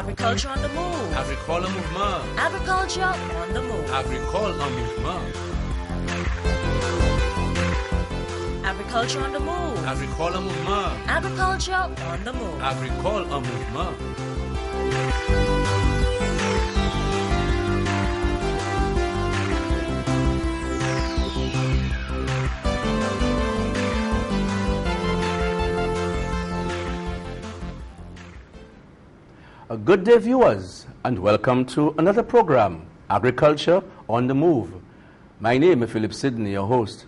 Agriculture on the move. Agricole mouvement. Agriculture on the move. Agricole en mouvement. Agriculture on the move. Agricole en mouvement. Agriculture on the move. Agricole en mouvement. A good day, viewers, and welcome to another program, Agriculture on the Move. My name is Phillip Sydney, your host.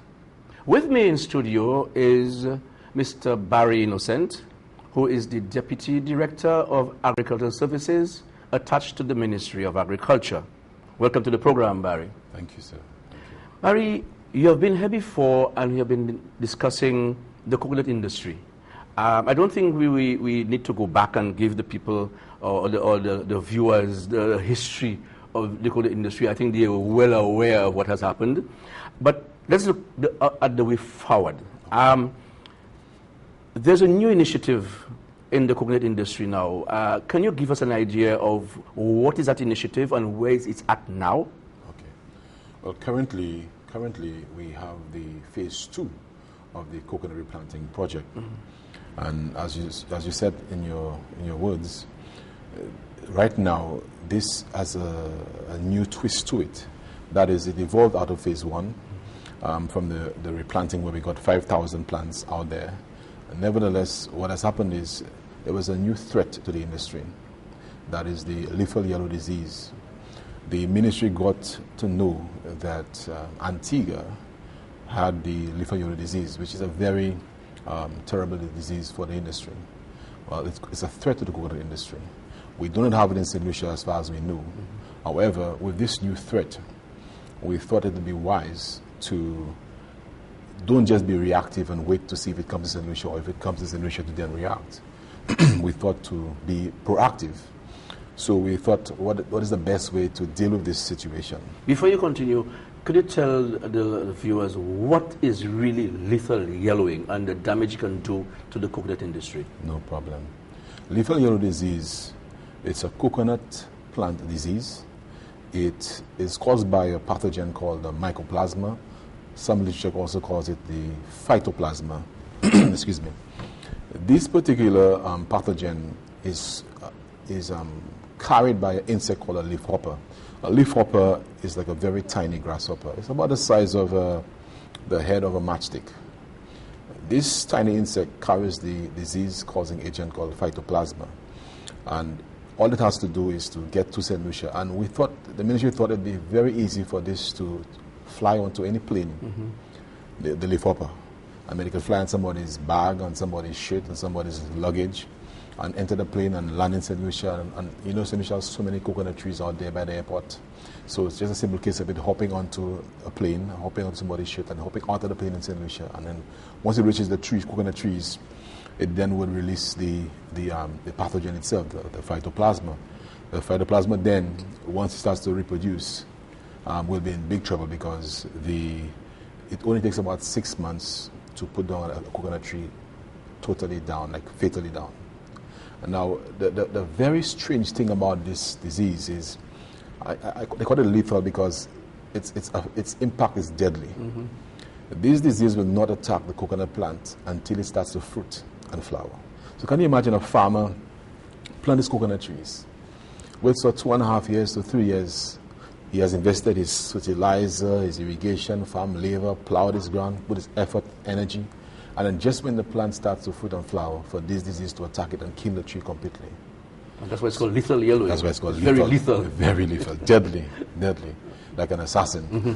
With me in studio is Mr. Barry Innocent, who is the Deputy Director of Agricultural Services attached to the Ministry of Agriculture. Welcome to the program, Barry. Thank you, sir. Thank you. Barry, you have been here before and you have been discussing the coconut industry. I don't think we need to go back and give the people or the viewers the history of the coconut industry. I think they are well aware of what has happened. But let's look at the way forward. There's a new initiative in the coconut industry now. Can you give us an idea of what is that initiative and where is it at now? Okay. Well, currently we have the phase 2 of the coconut replanting project. Mm-hmm. And as you said in your words, right now this has a new twist to it. That is, it evolved out of phase 1 from the replanting where we got 5,000 plants out there. Nevertheless, what has happened is there was a new threat to the industry. That is the lethal yellow disease. The ministry got to know that Antigua had the lethal yellow disease, which is a very terrible disease for the industry. Well, it's a threat to the coconut industry. We do not have it in St. Lucia as far as we know. Mm-hmm. However, with this new threat, we thought it would be wise to don't just be reactive and wait to see if it comes to St. Lucia, or if it comes to St. Lucia to then react. We thought to be proactive. So we thought, what is the best way to deal with this situation? Before you continue, could you tell the viewers what is really lethal yellowing and the damage it can do to the coconut industry? No problem. Lethal yellow disease, it's a coconut plant disease. It is caused by a pathogen called the mycoplasma. Some literature also calls it the phytoplasma. Excuse me. This particular pathogen is carried by an insect called a leafhopper. A leafhopper is like a very tiny grasshopper. It's about the size of the head of a matchstick. This tiny insect carries the disease-causing agent called phytoplasma. And all it has to do is to get to St. Lucia. And the ministry thought it would be very easy for this to fly onto any plane, mm-hmm. the leafhopper. I mean, it could fly on somebody's bag, on somebody's shirt, on somebody's luggage, and enter the plane and land in St. Lucia. And you know, St. Lucia has so many coconut trees out there by the airport. So it's just a simple case of it hopping onto a plane, hopping onto somebody's ship, and hopping onto the plane in St. Lucia. And then once it reaches the trees, coconut trees, it then would release the pathogen itself, the phytoplasma. The phytoplasma then, once it starts to reproduce, will be in big trouble because it only takes about 6 months to put down a coconut tree totally down, like fatally down. And now, the very strange thing about this disease is, they call it lethal because its impact is deadly. Mm-hmm. This disease will not attack the coconut plant until it starts to fruit and flower. So can you imagine a farmer plant his coconut trees, waits for 2.5 years to 3 years, he has invested his fertilizer, his irrigation, farm labor, plowed his ground, put his effort, energy, and then just when the plant starts to fruit and flower, for this disease to attack it and kill the tree completely. And that's why it's called lethal yellowing. That's why it's called lethal. Very lethal. Very lethal. Deadly, like an assassin. Mm-hmm.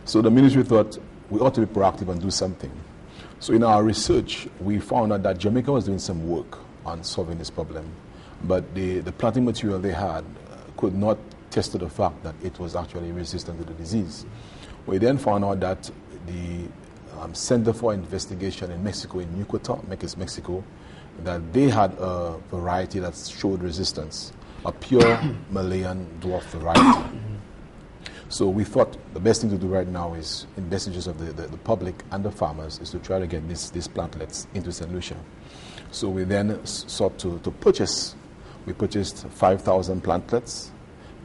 So the ministry thought we ought to be proactive and do something. So in our research, we found out that Jamaica was doing some work on solving this problem, but the planting material they had could not test to the fact that it was actually resistant to the disease. We then found out that the Center for Investigation in Mexico, in Yucatan, Mexico, that they had a variety that showed resistance, a pure Malayan dwarf variety. So we thought the best thing to do right now is, in best interest of the public and the farmers, is to try to get these plantlets into St. Lucia. So we then sought to purchase We purchased 5,000 plantlets.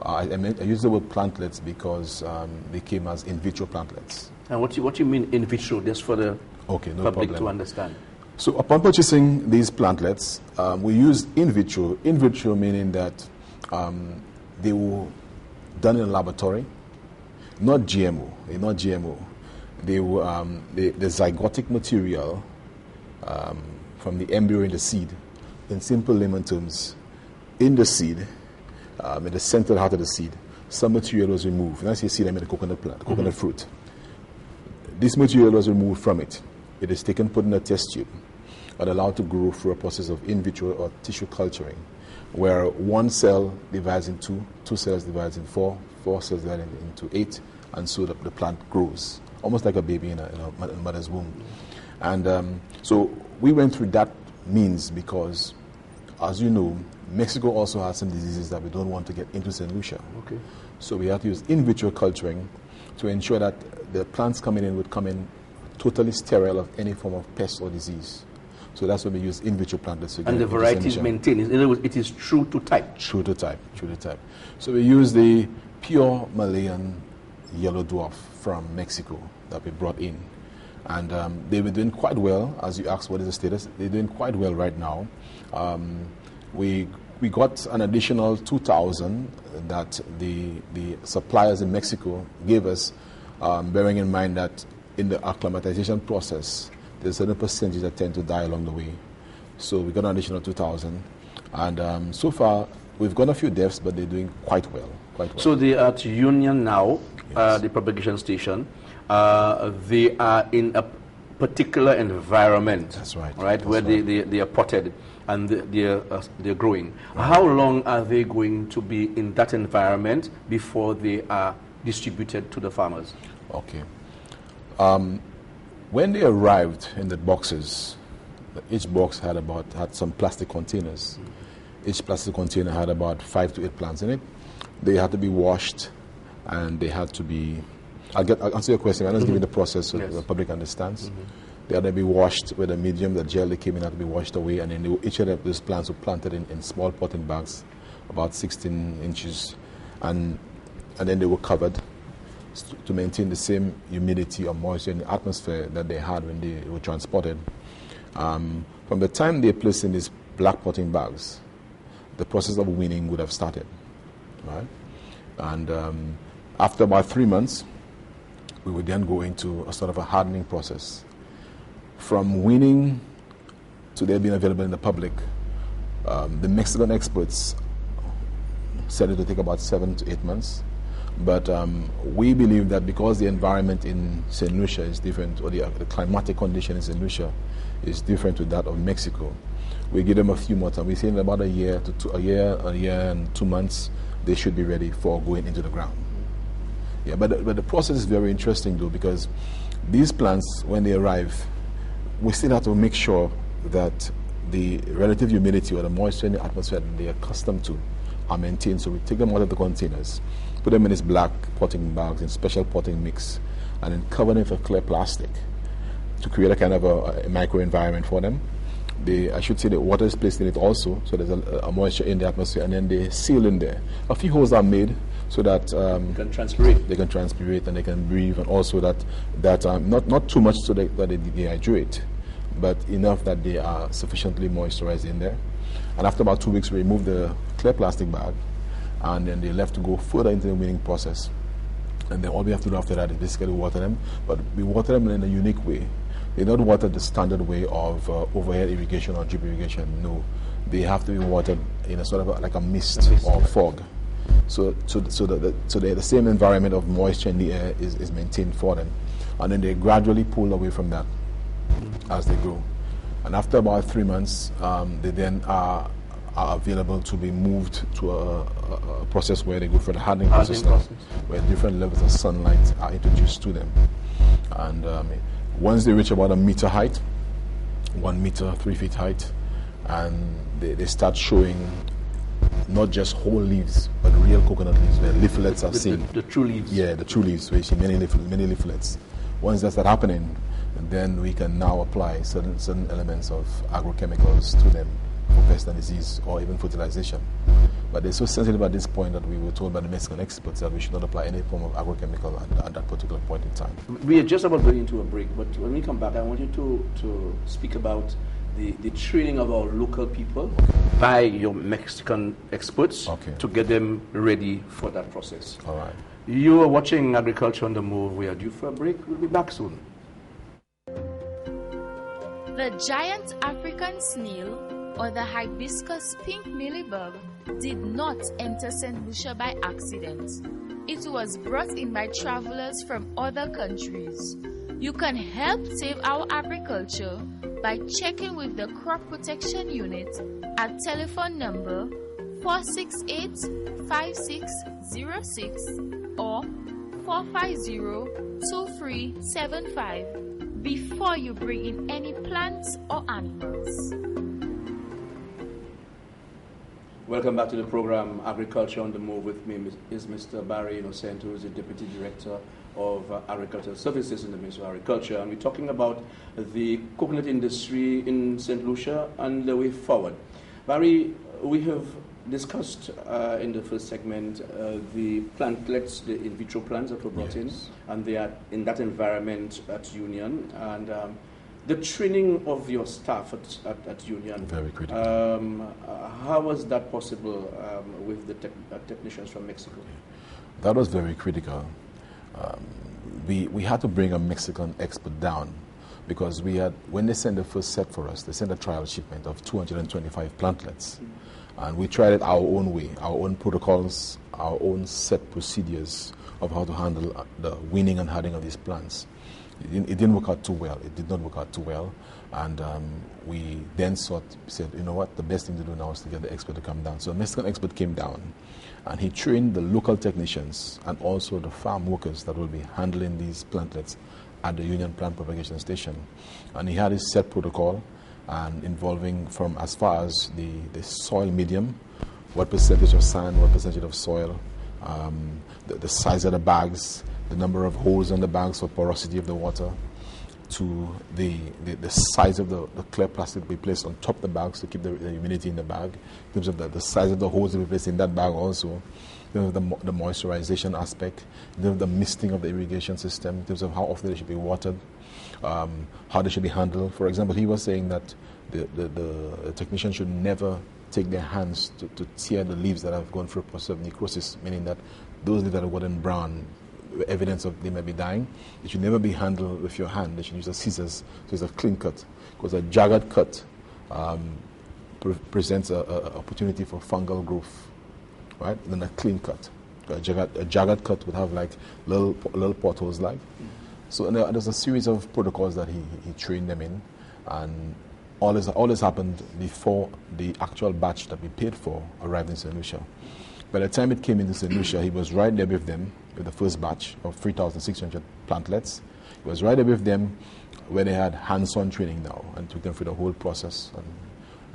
I use the word plantlets because they came as in vitro plantlets. And what you mean in vitro, just for the Okay, no public problem. to understand? So upon purchasing these plantlets, we used in vitro. In vitro meaning that they were done in a laboratory, not GMO. Not GMO. They were the zygotic material from the embryo in the seed. In simple layman terms, in the seed, in the central heart of the seed, some material was removed. Now you see them in the coconut plant, coconut fruit. This material was removed from it. It is taken, put in a test tube, and allowed to grow through a process of in vitro or tissue culturing, where one cell divides in two cells divides in four cells divide into 8, and so the plant grows, almost like a baby in a mother's womb. And so we went through that means because, as you know, Mexico also has some diseases that we don't want to get into St. Lucia. Okay. So we have to use in vitro culturing to ensure that the plants coming in would come in totally sterile of any form of pest or disease. So that's when we use in vitro plantlets. And the variety is maintained. In other words, it is true to type. True to type. So we use the pure Malayan yellow dwarf from Mexico that we brought in. And they were doing quite well. As you asked, what is the status? They're doing quite well right now. We got an additional 2,000 that the suppliers in Mexico gave us, bearing in mind that in the acclimatization process, there's a certain percentage that tend to die along the way. So we got an additional 2,000. And so far, we've got a few deaths, but they're doing quite well. So they are at Union now, Yes. the propagation station. They are in a particular environment. That's right. Right, That's where right. they are potted and they're growing. Right. How long are they going to be in that environment before they are distributed to the farmers? Okay. When they arrived in the boxes, each box had some plastic containers. Each plastic container had about 5 to 8 plants in it. They had to be washed, and they had to be. I'll answer your question. I'm just giving the process so the public understands. They had to be washed with a medium. The gel they came in had to be washed away, and then each of those plants were planted in small potting bags, about 16 inches, and then they were covered to maintain the same humidity or moisture in the atmosphere that they had when they were transported. From the time they placed in these black potting bags, the process of weaning would have started, right? And after about 3 months, we would then go into a sort of a hardening process. From weaning to their being available in the public, the Mexican experts said it would take about 7 to 8 months. But we believe that because the environment in St. Lucia is different, or the climatic condition in St. Lucia is different to that of Mexico, we give them a few more time. We say in about a year and 2 months, they should be ready for going into the ground. Yeah, but the process is very interesting though, because these plants, when they arrive, we still have to make sure that the relative humidity or the moisture in the atmosphere that they are accustomed to are maintained. So we take them out of the containers, put them in these black potting bags in special potting mix, and then cover them with clear plastic to create a kind of a micro environment for them. I should say the water is placed in it also, so there's a moisture in the atmosphere, and then they seal in there. A few holes are made so that they can transpirate. They can transpirate and they can breathe, and also that not too much so that they dehydrate, but enough that they are sufficiently moisturized in there. And after about 2 weeks, we remove the clear plastic bag, and then they're left to go further into the weaning process. And then all we have to do after that is basically water them, but we water them in a unique way. They don't water the standard way of overhead irrigation or drip irrigation. No, they have to be watered in a sort of like a mist or fog. So the same environment of moisture in the air is maintained for them, and then they gradually pull away from that as they grow. And after about 3 months, they then are available to be moved to a process where they go for the hardening process now, where different levels of sunlight are introduced to them. And once they reach about a meter height, 1 meter, 3 feet height, and they start showing not just whole leaves, but real coconut leaves, where leaflets are seen. The true leaves. Yeah, the true leaves, where you see many leaflets. Once that starts happening, then we can now apply certain elements of agrochemicals to them for pest and disease or even fertilization. But they're so sensitive at this point that we were told by the Mexican experts that we should not apply any form of agrochemical at that particular point in time. We are just about going into a break, but when we come back, I want you to speak about the training of our local people by your Mexican experts to get them ready for that process. All right. You are watching Agriculture on the Move. We are due for a break. We'll be back soon. The giant African snail, or the hibiscus pink mealybug, did not enter St. Lucia by accident. It was brought in by travelers from other countries. You can help save our agriculture by checking with the Crop Protection Unit at telephone number 468-5606 or 450-2375 before you bring in any plants or animals. Welcome back to the program Agriculture on the Move. With me is Mr. Barry Innocent, who is the Deputy Director of Agricultural Services in the Ministry of Agriculture. And we're talking about the coconut industry in St. Lucia and the way forward. Barry, we have discussed in the first segment the plantlets, the in vitro plants that were brought in, and they are in that environment at Union. And the training of your staff at Union. Very critical. How was that possible with the technicians from Mexico? That was very critical. We had to bring a Mexican expert down because when they sent the first set for us, they sent a trial shipment of 225 plantlets. And we tried it our own way, our own protocols, our own set procedures of how to handle the weaning and hardening of these plants. It didn't work out too well. It did not work out too well. And we then said, you know what, the best thing to do now is to get the expert to come down. So a Mexican expert came down, and he trained the local technicians and also the farm workers that will be handling these plantlets at the Union Plant Propagation Station. And he had his set protocol, and involving from as far as the soil medium, what percentage of sand, what percentage of soil, the size of the bags, the number of holes on the bags for porosity of the water, to the size of the clear plastic to be placed on top of the bags to keep the humidity in the bag, in terms of the size of the holes to be placed in that bag also, in terms of the moisturization aspect, in terms of the misting of the irrigation system, in terms of how often they should be watered, how they should be handled. For example, he was saying that the technician should never take their hands to tear the leaves that have gone through a process of necrosis, meaning that those leaves that are golden brown, evidence of they may be dying, it should never be handled with your hand. They should use the scissors, so it's a clean cut, because a jagged cut presents an opportunity for fungal growth, right? Then a clean cut. A jagged cut would have like little potholes like. So there's a series of protocols that he trained them in, and all this happened before the actual batch that we paid for arrived in St. Lucia. By the time it came into St. Lucia, he was right there with them with the first batch of 3,600 plantlets. He was right there with them where they had hands-on training now and took them through the whole process.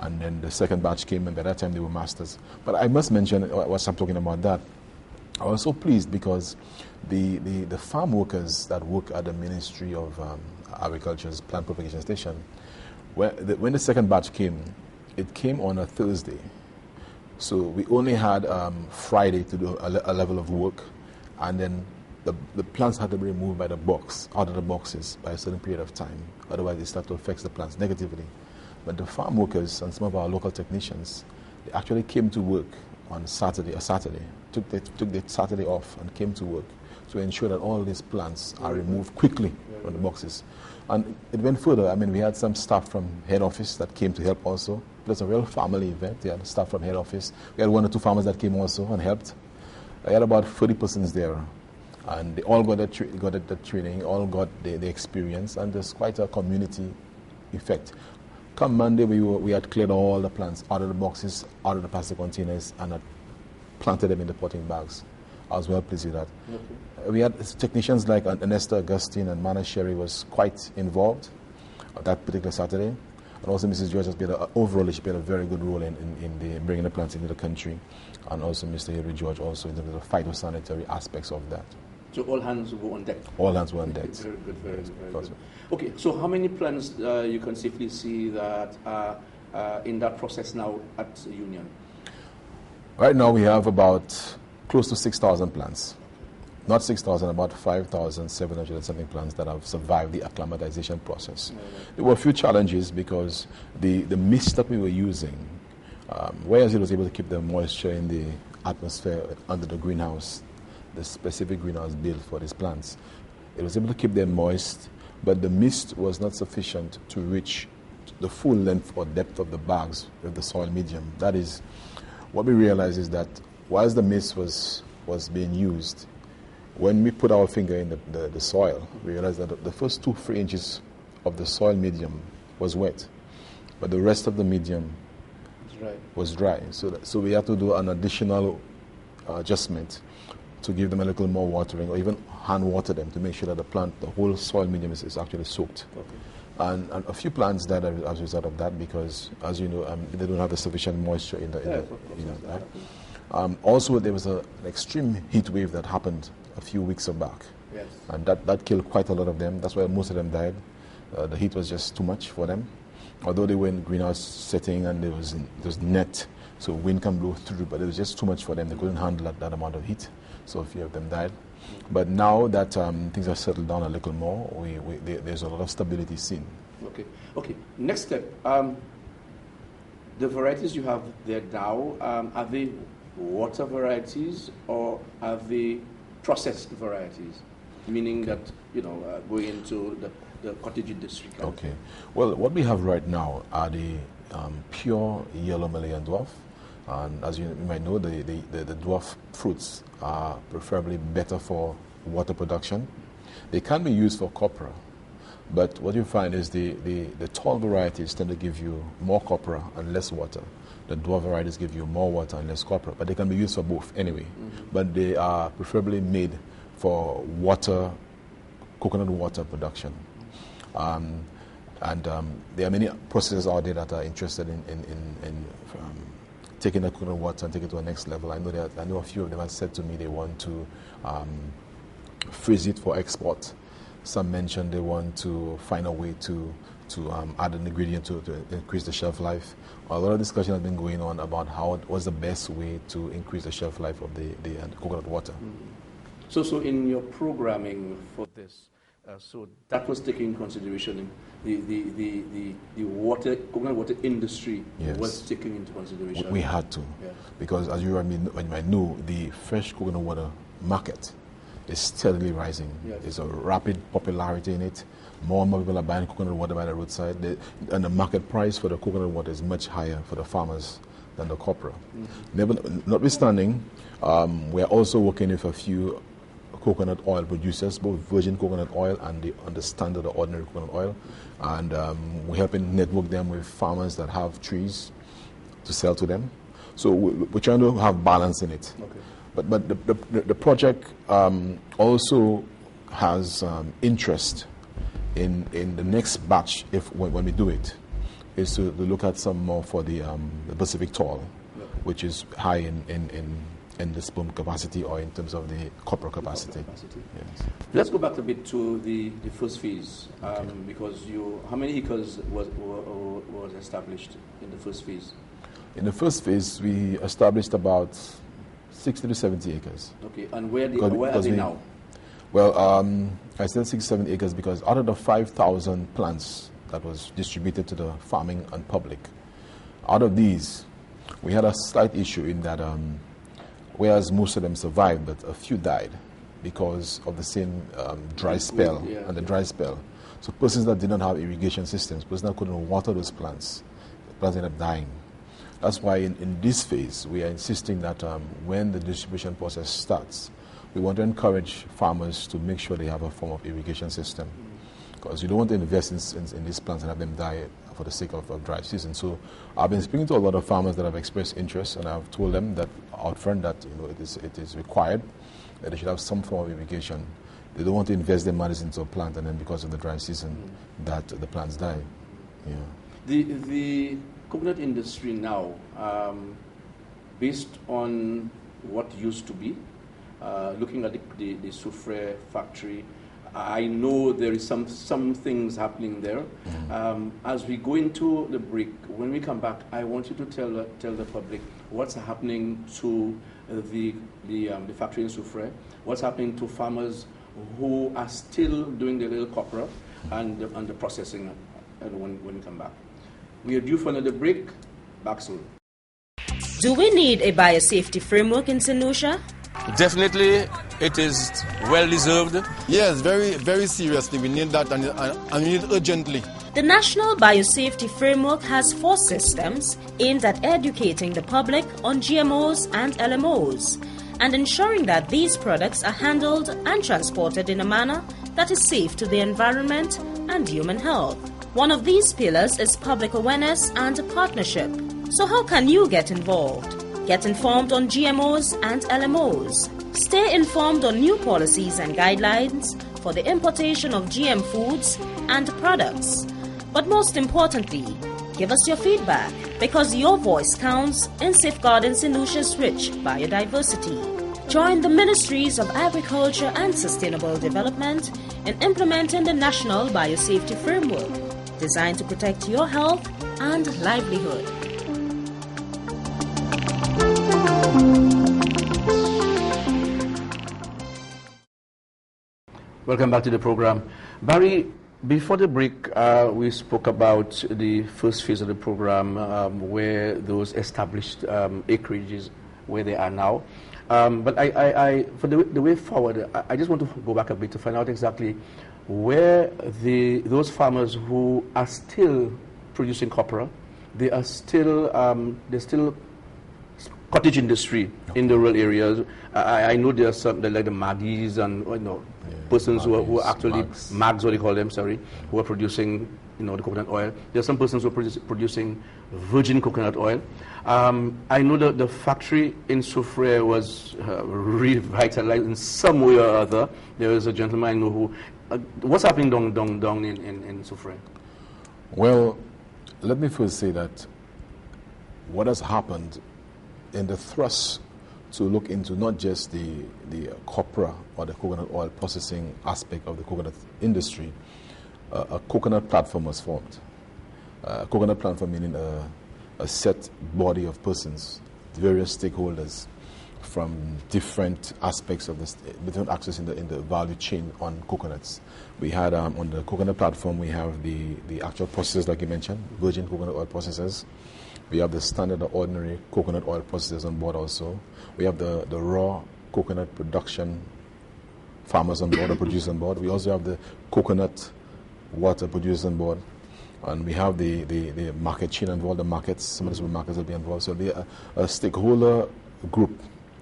And then the second batch came, and by that time they were masters. But I must mention, whilst I'm talking about that, I was so pleased because the farm workers that work at the Ministry of Agriculture's Plant Propagation Station, when the second batch came, it came on a Thursday. So we only had Friday to do a level of work, and then the plants had to be removed by the box, out of the boxes, by a certain period of time. Otherwise, they start to affect the plants negatively. But the farm workers and some of our local technicians, they actually came to work on Saturday, took the Saturday off and came to work to ensure that all these plants are removed quickly from the boxes. And it went further. I mean, we had some staff from head office that came to help also. It was a real family event. We had staff from head office. We had one or two farmers that came also and helped. I had about 30 persons there. And they all got the training, all got the experience, and there's quite a community effect. Come Monday, we had cleared all the plants out of the boxes, out of the plastic containers, and had planted them in the potting bags. I was well pleased with that. Okay. We had technicians like Ernesto Augustine and Mana Sherry was quite involved that particular Saturday. And also Mrs. George has played she played a very good role in bringing the plants into the country. And also Mr. Henry George also in terms of the phytosanitary aspects of that. So all hands were on deck? All hands were on deck. Very good, very good. Okay, so how many plants you can safely see that are in that process now at Union? Right now we have about close to 6,000 plants. Not 6,000, about 5,700 and something plants that have survived the acclimatization process. There were a few challenges because the mist that we were using, whereas it was able to keep the moisture in the atmosphere under the greenhouse, the specific greenhouse built for these plants, it was able to keep them moist, but the mist was not sufficient to reach the full length or depth of the bags with the soil medium. That is, what we realized is that whilst the mist was being used, when we put our finger in the soil, we realized that the first 2-3 inches of the soil medium was wet, but the rest of the medium was dry. So we had to do an additional adjustment to give them a little more watering, or even hand water them to make sure that the whole soil medium is actually soaked. Okay. And a few plants died as a result of that because, as you know, they don't have the sufficient moisture in the also, there was an extreme heat wave that happened a few weeks back. Yes. And that killed quite a lot of them. That's why most of them died. The heat was just too much for them. Although they were in greenhouse setting and there was net, so wind can blow through, but it was just too much for them. They couldn't handle that amount of heat, so a few of them died. But now that things have settled down a little more, there's a lot of stability seen. Okay. Next step. The varieties you have there now, are they water varieties or are they processed varieties? Meaning that, going into the cottage industry. Okay. Well, what we have right now are the pure yellow Malayan dwarf. And as you might know, the dwarf fruits are preferably better for water production. They can be used for copra, but what you find is the tall varieties tend to give you more copra and less water. The dwarf varieties give you more water and less copra, but they can be used for both anyway. Mm-hmm. But they are preferably made for coconut water production. There are many processors out there that are interested in taking the coconut water and take it to the next level. I know a few of them have said to me they want to freeze it for export. Some mentioned they want to find a way to add an ingredient to increase the shelf life. A lot of discussion has been going on about what's the best way to increase the shelf life of the coconut water. Mm-hmm. So in your programming for this, so that was taken into consideration. The coconut water industry was taken into consideration. We had to, because as you might know, the fresh coconut water market is steadily rising. Yes. There's a rapid popularity in it. More and more people are buying coconut water by the roadside, and the market price for the coconut water is much higher for the farmers than the copra. Mm-hmm. Notwithstanding, we are also working with a few coconut oil producers, both virgin coconut oil and the standard or ordinary coconut oil, and we're helping network them with farmers that have trees to sell to them. So we're trying to have balance in it. Okay. But the project also has interest in the next batch, when we do it, is to look at some more for the Pacific tall, which is high in the sperm capacity or in terms of the copper capacity. Yes. Let's go back a bit to the first phase, because how many acres was established in the first phase? In the first phase, we established about 60 to 70 acres. Okay, and where are they now? Well, I said 67 acres because out of the 5,000 plants that was distributed to the farming and public, out of these, we had a slight issue in that whereas most of them survived, but a few died because of the same dry spell and the dry spell. So persons that did not have irrigation systems, persons that couldn't water those plants, the plants ended up dying. That's why in this phase, we are insisting that when the distribution process starts, we want to encourage farmers to make sure they have a form of irrigation system, because you don't want to invest in these plants and have them die for the sake of dry season. So I've been speaking to a lot of farmers that have expressed interest, and I've told them that out front that it is required that they should have some form of irrigation. They don't want to invest their money into a plant and then because of the dry season that the plants die. Yeah. The coconut industry now, based on what used to be, looking at the Soufre factory, I know there is some things happening there. As we go into the break, when we come back, I want you to tell the public what's happening to the factory in Soufrière, what's happening to farmers who are still doing the little copra and the processing, and when we come back. We are due for another break. Back soon. Do we need a biosafety framework in St. Lucia? Definitely, it is well deserved. Yes, very, very seriously. We need that and we need it urgently. The National Biosafety Framework has 4 systems aimed at educating the public on GMOs and LMOs and ensuring that these products are handled and transported in a manner that is safe to the environment and human health. One of these pillars is public awareness and partnership. So how can you get involved? Get informed on GMOs and LMOs. Stay informed on new policies and guidelines for the importation of GM foods and products. But most importantly, give us your feedback, because your voice counts in safeguarding St. Lucia's rich biodiversity. Join the Ministries of Agriculture and Sustainable Development in implementing the National Biosafety Framework, designed to protect your health and livelihood. Welcome back to the program. Barry, before the break, we spoke about the first phase of the program, where those established acreages, where they are now. But I for the way forward, I just want to go back a bit to find out exactly where those farmers who are still producing copra, they're still cottage industry in the rural areas. I know there are some, like the Maggies and persons who are actually mags, what they call them, who are producing the coconut oil. There are some persons who are producing virgin coconut oil. I know that the factory in Soufrière was revitalized in some way or other. There is a gentleman I know who. What's happening down in Soufrière? Well, let me first say that what has happened in the thrust to look into not just the copra or the coconut oil processing aspect of the coconut industry, a coconut platform was formed. A coconut platform meaning a set body of persons, various stakeholders from different aspects of this, different access in the value chain on coconuts. We had on the coconut platform, we have the actual processors, like you mentioned, virgin coconut oil processors. We have the standard or ordinary coconut oil processors on board also. We have the raw coconut production farmers on board or producers on board. We also have the coconut water producers on board. And we have the market chain involved, the markets, some of the supermarkets will be involved. So there a stakeholder group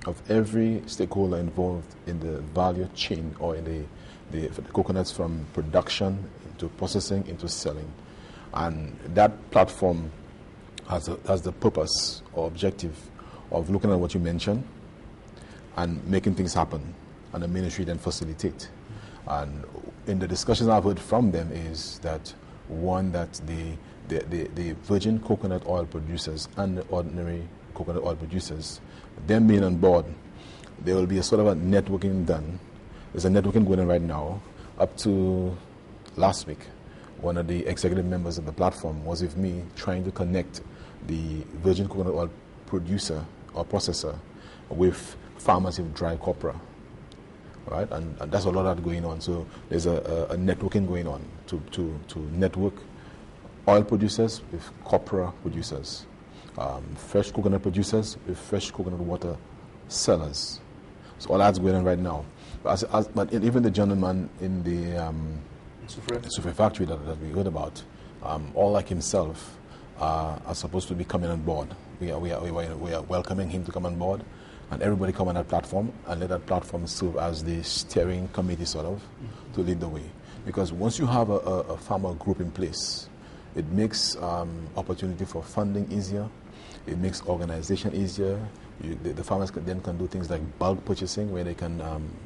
of every stakeholder involved in the value chain or in the coconuts from production into processing into selling. And that platform has the purpose or objective of looking at what you mentioned and making things happen, and the ministry then facilitate. And in the discussions I've heard from them is that one, that the virgin coconut oil producers and the ordinary coconut oil producers, them being on board, there will be a sort of a networking done. There's a networking going on right now. Up to last week, one of the executive members of the platform was with me trying to connect the virgin coconut oil producer or processor with farmers with dry copra, right? And that's a lot of that going on. So there's a networking going on to network oil producers with copra producers, fresh coconut producers with fresh coconut water sellers. So all that's going on right now. But even the gentleman in the Soufrière factory that we heard about, all like himself, are supposed to be coming on board. We are welcoming him to come on board, and everybody come on that platform and let that platform serve as the steering committee sort of to lead the way. Because once you have a farmer group in place, it makes opportunity for funding easier. It makes organization easier. The farmers then can do things like bulk purchasing, where they can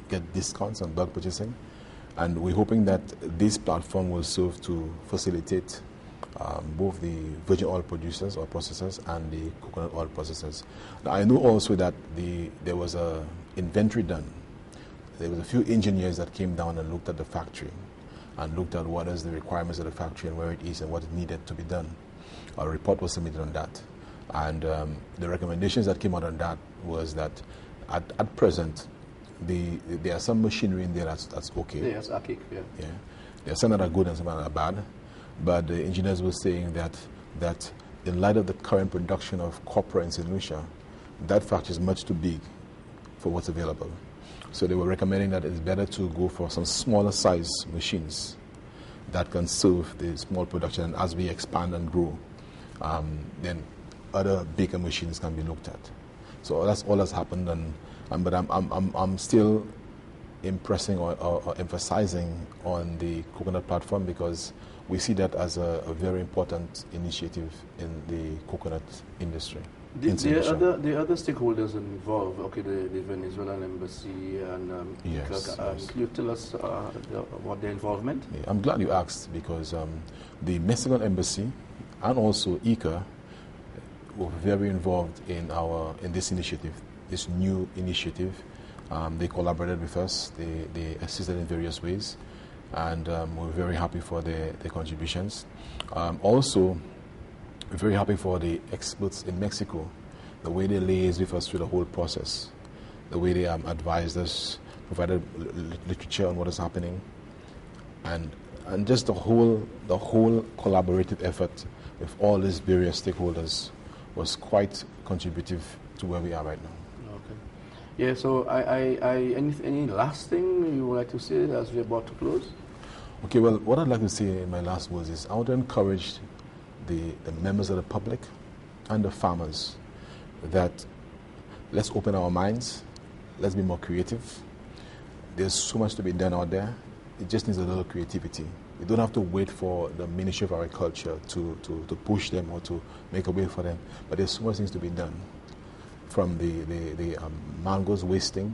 get discounts on bulk purchasing. And we're hoping that this platform will serve to facilitate both the virgin oil producers or processors and the coconut oil processors. Now, I know also that there was a inventory done there was a few engineers that came down and looked at the factory and looked at what is the requirements of the factory and where it is and what needed to be done. A report was submitted on that. And the recommendations that came out on that was that at present, there are some machinery in there that's okay. Yes, archaic, yeah. There are some that are good and some that are bad. But the engineers were saying that in light of the current production of copra in St. Lucia, that factory is much too big for what's available. So they were recommending that it's better to go for some smaller size machines that can serve the small production. And as we expand and grow, then other bigger machines can be looked at. So that's all that's happened. But I'm still impressing or emphasizing on the coconut platform because we see that as a very important initiative in the coconut industry. The other stakeholders involved, okay, the Venezuelan embassy and yes. Can you tell us what their involvement? Yeah, I'm glad you asked because the Mexican embassy and also ICA were very involved in this initiative, this new initiative. They collaborated with us. They assisted in various ways, and we're very happy for their contributions. Also, we're very happy for the experts in Mexico, the way they liaised with us through the whole process, the way they advised us, provided literature on what is happening, and just the whole collaborative effort with all these various stakeholders was quite contributive to where we are right now. Okay. Yeah. So, any last thing you would like to say as we're about to close? Okay. Well, what I'd like to say in my last words is I want to encourage the members of the public and the farmers that let's open our minds, let's be more creative. There's so much to be done out there. It just needs a little creativity. You don't have to wait for the Ministry of Agriculture to push them or to make a way for them. But there's so much things to be done. From the mangoes wasting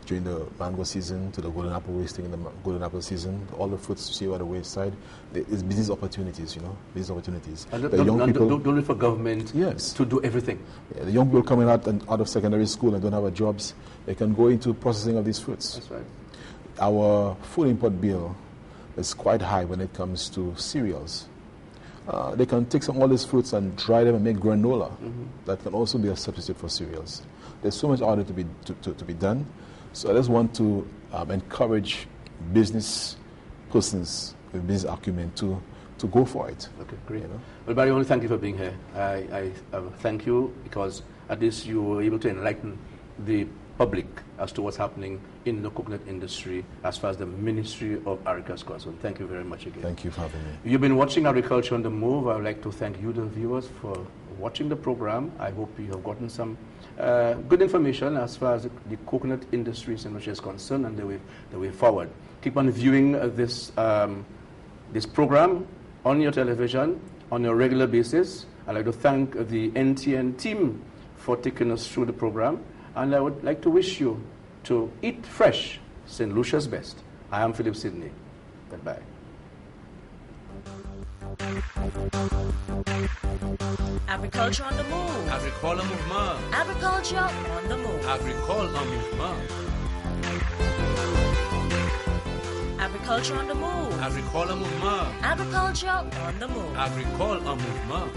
during the mango season to the golden apple wasting in the golden apple season, all the fruits you see on the wayside, there's business opportunities, business opportunities. And don't look for government to do everything. Yeah, the young people coming out of secondary school and don't have jobs, they can go into processing of these fruits. That's right. Our food import bill is quite high when it comes to cereals. They can take all these fruits and dry them and make granola. Mm-hmm. That can also be a substitute for cereals. There's so much out there to be done. So I just want to encourage business persons with business acumen to go for it. Okay, great. Well, Barry, I want to thank you for being here. I thank you because at least you were able to enlighten the public as to what's happening in the coconut industry as far as the Ministry of Agriculture is concerned. Thank you very much again. Thank you for having me. You've been watching Agriculture on the Move. I would like to thank you, the viewers, for watching the program. I hope you have gotten some good information as far as the coconut industry in which is concerned and the way forward. Keep on viewing this program on your television on a regular basis. I'd like to thank the NTN team for taking us through the program. And I would like to wish you to eat fresh, St. Lucia's best. I am Phillip Sydney. Goodbye. Agriculture on the Move. Agricole mouvement. Agriculture on the Move. Agricole en mouvement. Agriculture on the Move. Agricole mouvement. Agriculture on the Move. Agricole en mouvement.